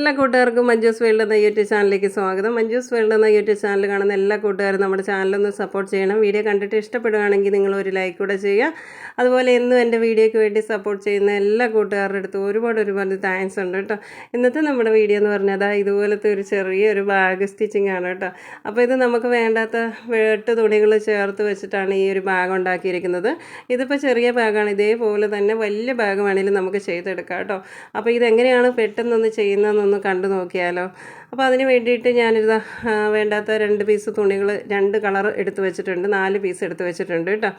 എല്ലാ കൂട്ടുകാർക്കും മഞ്ജൂസ് വേൾഡ് എന്ന യൂട്യൂബ് ചാനലിലേക്ക് സ്വാഗതം. മഞ്ജൂസ് വേൾഡ് എന്ന യൂട്യൂബ് ചാനൽ കാണുന്ന എല്ലാ കൂട്ടുകാരും നമ്മുടെ ചാനലൊന്ന് സപ്പോർട്ട് ചെയ്യണം. വീഡിയോ കണ്ടിട്ട് ഇഷ്ടപ്പെടുകയാണെങ്കിൽ നിങ്ങൾ ഒരു ലൈക്ക് കൂടെ ചെയ്യുക. അതുപോലെ എന്നും എൻ്റെ വീഡിയോയ്ക്ക് വേണ്ടി സപ്പോർട്ട് ചെയ്യുന്ന എല്ലാ കൂട്ടുകാരുടെ അടുത്ത് ഒരുപാട് താങ്ക്സ് ഉണ്ട് കേട്ടോ. ഇന്നത്തെ നമ്മുടെ വീഡിയോ എന്ന് പറഞ്ഞാൽ ഇതുപോലത്തെ ഒരു ചെറിയൊരു ബാഗ് സ്റ്റിച്ചിങ് ആണ് കേട്ടോ. അപ്പോൾ ഇത് നമുക്ക് വേണ്ടാത്ത വെട്ട് തുണികൾ ചേർത്ത് വെച്ചിട്ടാണ് ഈ ഒരു ബാഗ് ഉണ്ടാക്കിയിരിക്കുന്നത്. ഇതിപ്പോൾ ചെറിയ ബാഗാണ്, ഇതേപോലെ തന്നെ വലിയ ബാഗ് വേണമെങ്കിലും നമുക്ക് ചെയ്തെടുക്കാം കേട്ടോ. അപ്പോൾ ഇതെങ്ങനെയാണ് പെട്ടെന്നൊന്ന് ചെയ്യുന്നതെന്ന് കണ്ടു നോക്കിയാലോ. അപ്പോൾ അതിന് വേണ്ടിയിട്ട് ഞാനിത് വേണ്ടാത്ത 2 പീസ് തുണികൾ 2 കളർ എടുത്ത് വെച്ചിട്ടുണ്ട്, 4 പീസ് എടുത്ത് വെച്ചിട്ടുണ്ട് കേട്ടോ.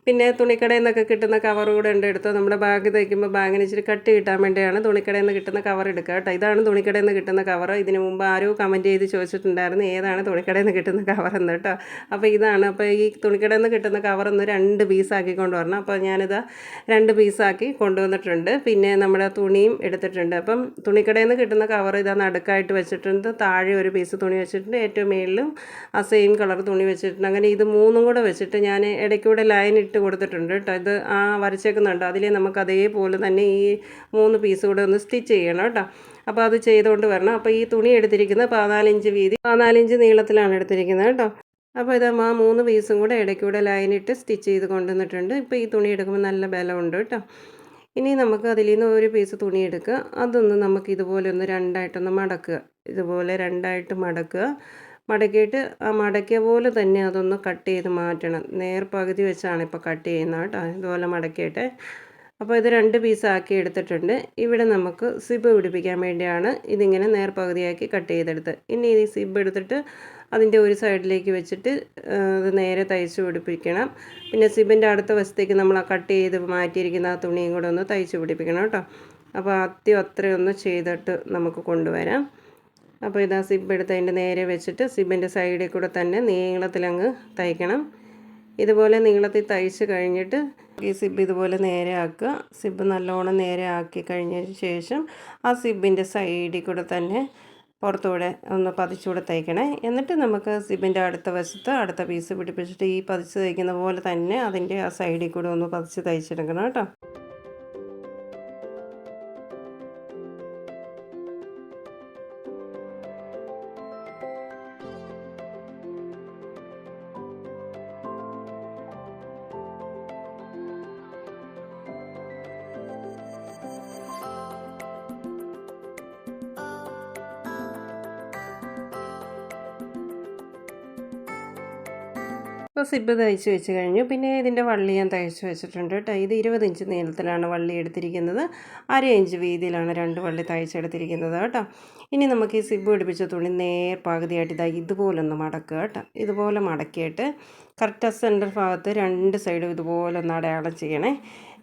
പിന്നെ തുണിക്കടയിൽ നിന്നൊക്കെ കിട്ടുന്ന കവർ കൂടെ ഉണ്ട് എടുത്തോ. നമ്മുടെ ബാഗ് തയ്ക്കുമ്പോൾ ബാഗിന് ഇച്ചിരി കട്ടി കിട്ടാൻ വേണ്ടിയാണ് തുണിക്കടയിൽ നിന്ന് കിട്ടുന്ന കവർ എടുക്കുക കേട്ടോ. ഇതാണ് തുണിക്കടയിൽ നിന്ന് കിട്ടുന്ന കവർ. ഇതിന് മുമ്പ് ആരോ കമൻറ്റ് ചെയ്ത് ചോദിച്ചിട്ടുണ്ടായിരുന്നു ഏതാണ് തുണിക്കടയിൽ നിന്ന് കിട്ടുന്ന കവർ എന്ന് കേട്ടോ. അപ്പോൾ ഇതാണ്. അപ്പോൾ ഈ തുണിക്കടയിൽ നിന്ന് കിട്ടുന്ന കവർ ഒന്ന് 2 പീസാക്കി കൊണ്ടുവരണം. അപ്പോൾ ഞാനിത് 2 പീസാക്കി കൊണ്ടുവന്നിട്ടുണ്ട്. പിന്നെ നമ്മുടെ തുണിയും എടുത്തിട്ടുണ്ട്. അപ്പം തുണിക്കടയിൽ നിന്ന് കിട്ടുന്ന കവർ ഇതാ നടുക്കായിട്ട് വെച്ചിട്ടുണ്ട്. താഴെ ഒരു പീസ് തുണി വെച്ചിട്ടുണ്ട്, ഏറ്റവും മേളിലും ആ സെയിം കളർ തുണി വെച്ചിട്ടുണ്ട്. അങ്ങനെ ഇത് 3ഉം കൂടെ വെച്ചിട്ട് ഞാൻ ഇടയ്ക്കൂടെ ലൈൻ ഇട്ട് കൊടുത്തിട്ടുണ്ട് കേട്ടോ. ഇത് വരച്ചേക്കുന്നുണ്ട്, അതിൽ നമുക്ക് അതേപോലെ തന്നെ ഈ 3 പീസ് കൂടെ ഒന്ന് സ്റ്റിച്ച് ചെയ്യണം കേട്ടോ. അപ്പോൾ അത് ചെയ്തുകൊണ്ട് വരണം. അപ്പോൾ ഈ തുണി എടുത്തിരിക്കുന്നത് 14 ഇഞ്ച് വീതി 14 ഇഞ്ച് നീളത്തിലാണ് എടുത്തിരിക്കുന്നത് കേട്ടോ. അപ്പോൾ ഇത് 3 പീസും കൂടെ ഇടയ്ക്കൂടെ ലൈനിട്ട് സ്റ്റിച്ച് ചെയ്ത് കൊണ്ടുവന്നിട്ടുണ്ട്. ഇപ്പോൾ ഈ തുണി എടുക്കുമ്പോൾ നല്ല ബലമുണ്ട് കേട്ടോ. ഇനി നമുക്ക് അതിൽ നിന്ന് ഒരു പീസ് തുണി എടുക്കുക. അതൊന്ന് നമുക്ക് ഇതുപോലെ ഒന്ന് രണ്ടായിട്ടൊന്ന് മടക്കുക. ഇതുപോലെ രണ്ടായിട്ട് മടക്കുക. മടക്കിയിട്ട് ആ മടക്കിയ പോലെ തന്നെ അതൊന്ന് കട്ട് ചെയ്ത് മാറ്റണം. നേർപകുതി വെച്ചാണ് ഇപ്പോൾ കട്ട് ചെയ്യുന്നത് കേട്ടോ. ഇതുപോലെ മടക്കിയിട്ട് അപ്പോൾ ഇത് 2 പീസാക്കി എടുത്തിട്ടുണ്ട്. ഇവിടെ നമുക്ക് സിബ് പിടിപ്പിക്കാൻ വേണ്ടിയാണ് ഇതിങ്ങനെ നേർപകുതിയാക്കി കട്ട് ചെയ്തെടുത്ത്. ഇനി ഈ സിബ് എടുത്തിട്ട് അതിൻ്റെ ഒരു സൈഡിലേക്ക് വെച്ചിട്ട് അത് നേരെ തയ്ച്ച് പിടിപ്പിക്കണം. പിന്നെ സിബിൻ്റെ അടുത്ത വശത്തേക്ക് നമ്മൾ ആ കട്ട് ചെയ്ത് മാറ്റിയിരിക്കുന്ന ആ തുണിയും കൂടെ ഒന്ന് തയ്ച്ച് പിടിപ്പിക്കണം കേട്ടോ. അപ്പോൾ അത്രയൊന്ന് ചെയ്തിട്ട് നമുക്ക് കൊണ്ടുവരാം. അപ്പോൾ ഇതാ സിബ് എടുത്ത് അതിൻ്റെ നേരെ വെച്ചിട്ട് സിബിൻ്റെ സൈഡിൽ കൂടെ തന്നെ നീളത്തിലങ്ങ് തയ്ക്കണം. ഇതുപോലെ നീളത്തിൽ തയ്ച്ച് കഴിഞ്ഞിട്ട് ഈ സിബ് ഇതുപോലെ നേരെ ആക്കുക. സിബ് നല്ലോണം നേരെ ആക്കി കഴിഞ്ഞതിന് ശേഷം ആ സിബിൻ്റെ സൈഡിൽ കൂടെ തന്നെ പുറത്തൂടെ ഒന്ന് പതിച്ചുകൂടെ തയ്ക്കണേ. എന്നിട്ട് നമുക്ക് സിബിൻ്റെ അടുത്ത വശത്ത് അടുത്ത പീസ് പിടിപ്പിച്ചിട്ട് ഈ പതിച്ച് തയ്ക്കുന്ന പോലെ തന്നെ അതിൻ്റെ ആ സൈഡിൽ കൂടെ ഒന്ന് പതിച്ച് തയ്ച്ചെടുക്കണം കേട്ടോ. ഇപ്പോൾ സിബ് തയ്ച്ച് വെച്ച് കഴിഞ്ഞു. പിന്നെ ഇതിൻ്റെ വള്ളി ഞാൻ തയ്ച്ച് വെച്ചിട്ടുണ്ട് കേട്ടോ. ഇത് 20 ഇഞ്ച് നീളത്തിലാണ് വള്ളി എടുത്തിരിക്കുന്നത്. 1/2 ഇഞ്ച് വീതിയിലാണ് 2 വള്ളി തയ്ച്ചെടുത്തിരിക്കുന്നത് കേട്ടോ. ഇനി നമുക്ക് ഈ സിബ് പിടിപ്പിച്ച തുണി പകുതിയായിട്ട് ഇതുപോലെ ഒന്ന് മടക്കുക കേട്ടോ. ഇതുപോലെ മടക്കിയിട്ട് കറക്റ്റ് സെൻറ്റർ ഭാഗത്ത് 2 സൈഡും ഇതുപോലെ ഒന്ന് അടയാളം ചെയ്യണേ.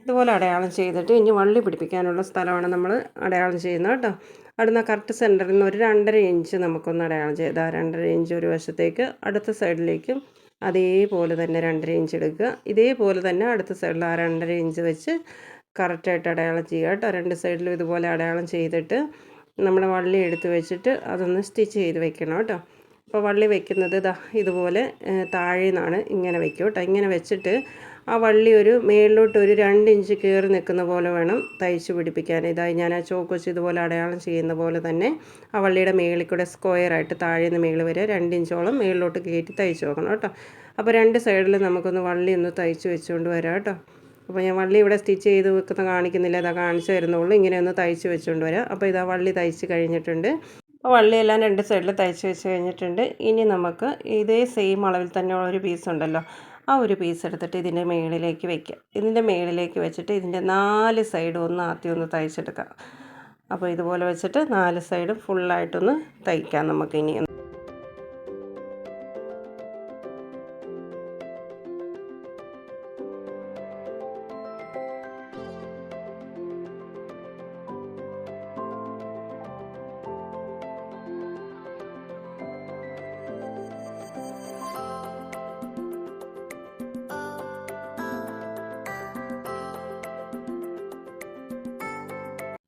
ഇതുപോലെ അടയാളം ചെയ്തിട്ട് ഇനി വള്ളി പിടിപ്പിക്കാനുള്ള സ്ഥലമാണ് നമ്മൾ അടയാളം ചെയ്യുന്നത് കേട്ടോ. അടുത്ത കറക്റ്റ് സെൻറ്ററിൽ നിന്ന് ഒരു 2.5 ഇഞ്ച് നമുക്കൊന്ന് അടയാളം ചെയ്താൽ 2.5 ഇഞ്ച് ഒരു വശത്തേക്ക്, അടുത്ത സൈഡിലേക്കും അതേപോലെ തന്നെ 2.5 ഇഞ്ച് എടുക്കുക. ഇതേപോലെ തന്നെ അടുത്ത സൈഡിൽ ആ 2.5 ഇഞ്ച് വെച്ച് കറക്റ്റായിട്ട് അടയാളം ചെയ്യുക കേട്ടോ. 2 സൈഡിലും ഇതുപോലെ അടയാളം ചെയ്തിട്ട് നമ്മുടെ വള്ളി എടുത്ത് വെച്ചിട്ട് അതൊന്ന് സ്റ്റിച്ച് ചെയ്ത് വെക്കണം കേട്ടോ. അപ്പോൾ വള്ളി വെക്കുന്നത് ഇതുപോലെ താഴെ നിന്നാണ് ഇങ്ങനെ വെക്കും കേട്ടോ. ഇങ്ങനെ വെച്ചിട്ട് ആ വള്ളി ഒരു മേളിലോട്ട് ഒരു 2 ഇഞ്ച് കയറി നിൽക്കുന്ന പോലെ വേണം തയ്ച്ച് പിടിപ്പിക്കാൻ. ഞാൻ ആ ചോക്ക് വെച്ച് ഇതുപോലെ അടയാളം ചെയ്യുന്ന പോലെ തന്നെ ആ വള്ളിയുടെ മേളിൽ കൂടെ സ്ക്വയറായിട്ട് താഴെ നിന്ന് മേളിൽ വരെ 2 ഇഞ്ചോളം മേളിലോട്ട് കയറ്റി തയ്ച്ച് നോക്കണം കേട്ടോ. അപ്പോൾ 2 സൈഡിൽ നമുക്കൊന്ന് വള്ളി ഒന്ന് തയ്ച്ച് വെച്ചുകൊണ്ട് വരാം കേട്ടോ. അപ്പോൾ ഞാൻ വള്ളി ഇവിടെ സ്റ്റിച്ച് ചെയ്ത് വെക്കുന്ന കാണിക്കുന്നില്ല, കാണിച്ചു തരുന്നുള്ളൂ. ഇങ്ങനെ ഒന്ന് തയ്ച്ച് വെച്ചുകൊണ്ട് വരാം. അപ്പോൾ ഇതാ വള്ളി തയ്ച്ച് കഴിഞ്ഞിട്ടുണ്ട്. അപ്പോൾ വള്ളിയെല്ലാം 2 സൈഡിൽ തയ്ച്ച് വെച്ച് കഴിഞ്ഞിട്ടുണ്ട്. ഇനി നമുക്ക് ഇതേ സെയിം അളവിൽ തന്നെ ഒരു പീസ് ഉണ്ടല്ലോ, ആ ഒരു പീസ് എടുത്തിട്ട് ഇതിൻ്റെ മേളിലേക്ക് വയ്ക്കുക. ഇതിൻ്റെ മേളിലേക്ക് വെച്ചിട്ട് ഇതിൻ്റെ 4 സൈഡും ആദ്യം ഒന്ന് തയ്ച്ചെടുക്കാം. അപ്പോൾ ഇതുപോലെ വെച്ചിട്ട് 4 സൈഡും ഫുള്ളായിട്ടൊന്ന് തയ്ക്കാം നമുക്കിനി.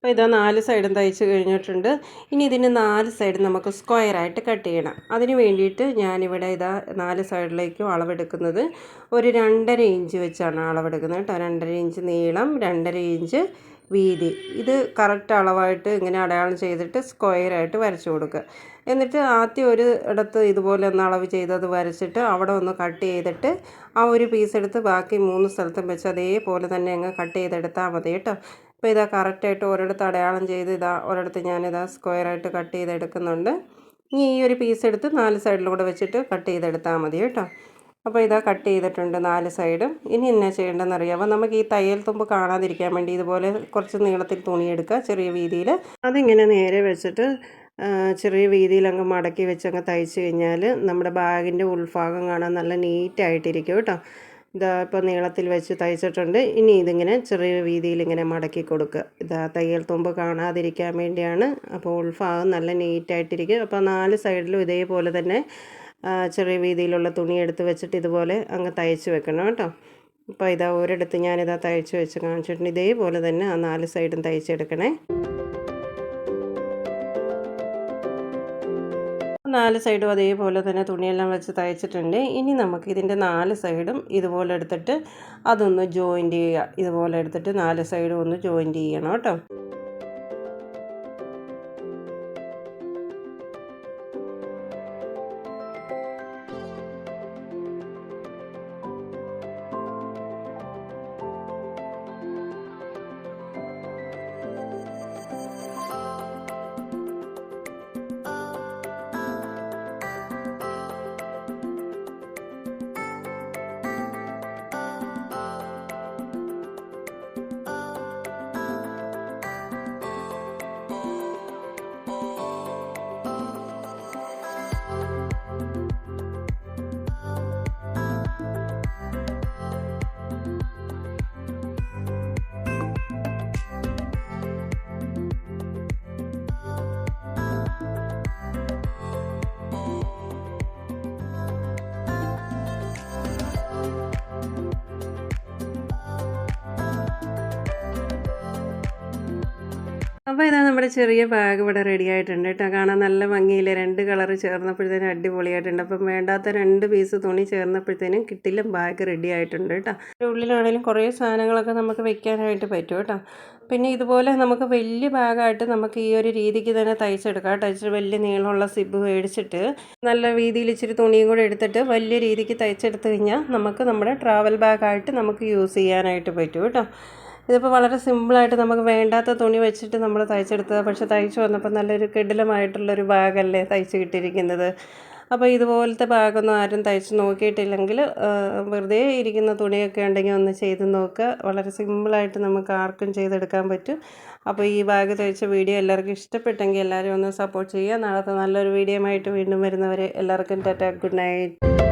അപ്പോൾ ഇതാ 4 സൈഡും തയ്ച്ച് കഴിഞ്ഞിട്ടുണ്ട്. ഇനി ഇതിന് 4 സൈഡ് നമുക്ക് സ്ക്വയറായിട്ട് കട്ട് ചെയ്യണം. അതിന് വേണ്ടിയിട്ട് ഞാനിവിടെ 4 സൈഡിലേക്കും അളവെടുക്കുന്നത് ഒരു 2.5 ഇഞ്ച് വെച്ചാണ് അളവെടുക്കുന്നത് കേട്ടോ. 2.5 ഇഞ്ച് നീളം, 2.5 ഇഞ്ച് വീതി. ഇത് കറക്റ്റ് അളവായിട്ട് ഇങ്ങനെ അടയാളം ചെയ്തിട്ട് സ്ക്വയറായിട്ട് വരച്ചു കൊടുക്കുക. എന്നിട്ട് ആദ്യം ഒരു ഇടത്ത് ഇതുപോലെ ഒന്ന് അളവ് ചെയ്തത് വരച്ചിട്ട് അവിടെ ഒന്ന് കട്ട് ചെയ്തിട്ട് ആ ഒരു പീസ് എടുത്ത് ബാക്കി 3 സ്ഥലത്തും വെച്ച് അതേപോലെ തന്നെ അങ്ങ് കട്ട് ചെയ്തെടുത്താൽ മതി കേട്ടോ. അപ്പോൾ ഇതാ കറക്റ്റായിട്ട് ഒരിടത്ത് അടയാളം ചെയ്ത് ഇതാ ഒരിടത്ത് ഞാനിതാ സ്ക്വയറായിട്ട് കട്ട് ചെയ്തെടുക്കുന്നുണ്ട്. ഇനി ഈ ഒരു പീസ് എടുത്ത് 4 സൈഡിലൂടെ വെച്ചിട്ട് കട്ട് ചെയ്തെടുത്താൽ മതി കേട്ടോ. അപ്പോൾ ഇതാ കട്ട് ചെയ്തിട്ടുണ്ട് 4 സൈഡും. ഇനി എന്നാ ചെയ്യേണ്ടതെന്ന് അറിയാമോ? നമുക്ക് ഈ തയ്യൽ തുമ്പ് കാണാതിരിക്കാൻ വേണ്ടി ഇതുപോലെ കുറച്ച് നീളത്തിൽ തുണിയെടുക്കുക, ചെറിയ വീതിയിൽ. അതിങ്ങനെ നേരെ വെച്ചിട്ട് ചെറിയ വീതിയിൽ അങ്ങ് മടക്കി വെച്ചങ്ങ് തയ്ച്ച് കഴിഞ്ഞാൽ നമ്മുടെ ബാഗിൻ്റെ ഉൾഭാഗം കാണാൻ നല്ല നീറ്റായിട്ടിരിക്കും കേട്ടോ. ഇതാ ഇപ്പോൾ നീളത്തിൽ വെച്ച് തയ്ച്ചിട്ടുണ്ട്. ഇനി ഇതിങ്ങനെ ചെറിയ വീതിയിൽ ഇങ്ങനെ മടക്കി കൊടുക്കുക. ഇതാ തയ്യൽ തുമ്പ് കാണാതിരിക്കാൻ വേണ്ടിയാണ്. അപ്പോൾ ഉൾഭാഗം നല്ല നീറ്റായിട്ടിരിക്കും. അപ്പോൾ 4 സൈഡിലും ഇതേപോലെ തന്നെ ചെറിയ വീതിയിലുള്ള തുണി എടുത്ത് വെച്ചിട്ട് ഇതുപോലെ അങ്ങ് തയ്ച്ച് വെക്കണം കേട്ടോ. അപ്പോൾ ഇതാ ഒരിടത്ത് ഞാനിതാ തയ്ച്ച് വെച്ച് കാണിച്ചിട്ടുണ്ട്. ഇതേപോലെ തന്നെ ആ 4 സൈഡും തയ്ച്ചെടുക്കണേ. 4 സൈഡും അതേപോലെ തന്നെ തുണിയെല്ലാം വെച്ച് തയ്ച്ചിട്ടുണ്ട്. ഇനി നമുക്ക് ഇതിൻ്റെ 4 സൈഡും ഇതുപോലെ എടുത്തിട്ട് അതൊന്ന് ജോയിൻറ്റ് ചെയ്യുക. ഇതുപോലെ എടുത്തിട്ട് 4 സൈഡും ഒന്ന് ജോയിൻറ്റ് ചെയ്യണം കേട്ടോ. അപ്പോൾ ഇതാ നമ്മുടെ ചെറിയ ബാഗ് ഇവിടെ റെഡി ആയിട്ടുണ്ട് കേട്ടോ. കാണാൻ നല്ല ഭംഗിയില്ലേ? 2 കളറ് ചേർന്നപ്പോഴത്തേനും അടിപൊളിയായിട്ടുണ്ട്. അപ്പം വേണ്ടാത്ത 2 പീസ് തുണി ചേർന്നപ്പോഴത്തേനും കിട്ടില്ല ബാഗ് റെഡി ആയിട്ടുണ്ട് കേട്ടോ. ഉള്ളിലാണെങ്കിലും കുറേ സാധനങ്ങളൊക്കെ നമുക്ക് വെക്കാനായിട്ട് പറ്റും കേട്ടോ. പിന്നെ ഇതുപോലെ നമുക്ക് വലിയ ബാഗായിട്ട് നമുക്ക് ഈ ഒരു രീതിക്ക് തന്നെ തയ്ച്ചെടുക്കാം കേട്ടോ. ഇച്ചിരി വലിയ നീളമുള്ള സിബ് മേടിച്ചിട്ട് നല്ല വീതിയിൽ ഇച്ചിരി തുണിയും കൂടെ എടുത്തിട്ട് വലിയ രീതിക്ക് തയ്ച്ചെടുത്ത് കഴിഞ്ഞാൽ നമുക്ക് നമ്മുടെ ട്രാവൽ ബാഗായിട്ട് നമുക്ക് യൂസ് ചെയ്യാനായിട്ട് പറ്റും കേട്ടോ. ഇതിപ്പോൾ വളരെ സിമ്പിളായിട്ട് നമുക്ക് വേണ്ടാത്ത തുണി വെച്ചിട്ട് നമ്മൾ തയ്ച്ചെടുത്തത്. പക്ഷെ തയ്ച്ച് വന്നപ്പോൾ നല്ലൊരു കിടിലമായിട്ടുള്ളൊരു ബാഗല്ലേ തയ്ച്ച് കിട്ടിയിരിക്കുന്നത്. അപ്പോൾ ഇതുപോലത്തെ ബാഗൊന്നും ആരും തയ്ച്ച് നോക്കിയിട്ടില്ലെങ്കിൽ വെറുതെ ഇരിക്കുന്ന തുണിയൊക്കെ ഉണ്ടെങ്കിൽ ഒന്ന് ചെയ്ത് നോക്കുക. വളരെ സിമ്പിളായിട്ട് നമുക്ക് ആർക്കും ചെയ്തെടുക്കാൻ പറ്റും. അപ്പോൾ ഈ ബാഗ് തയ്ച്ച വീഡിയോ എല്ലാവർക്കും ഇഷ്ടപ്പെട്ടെങ്കിൽ എല്ലാവരും ഒന്ന് സപ്പോർട്ട് ചെയ്യുക. നാളത്തെ നല്ലൊരു വീഡിയോ ആയിട്ട് വീണ്ടും വരുന്നവരെ എല്ലാവർക്കും ടാറ്റാ, ഗുഡ് നൈറ്റ്.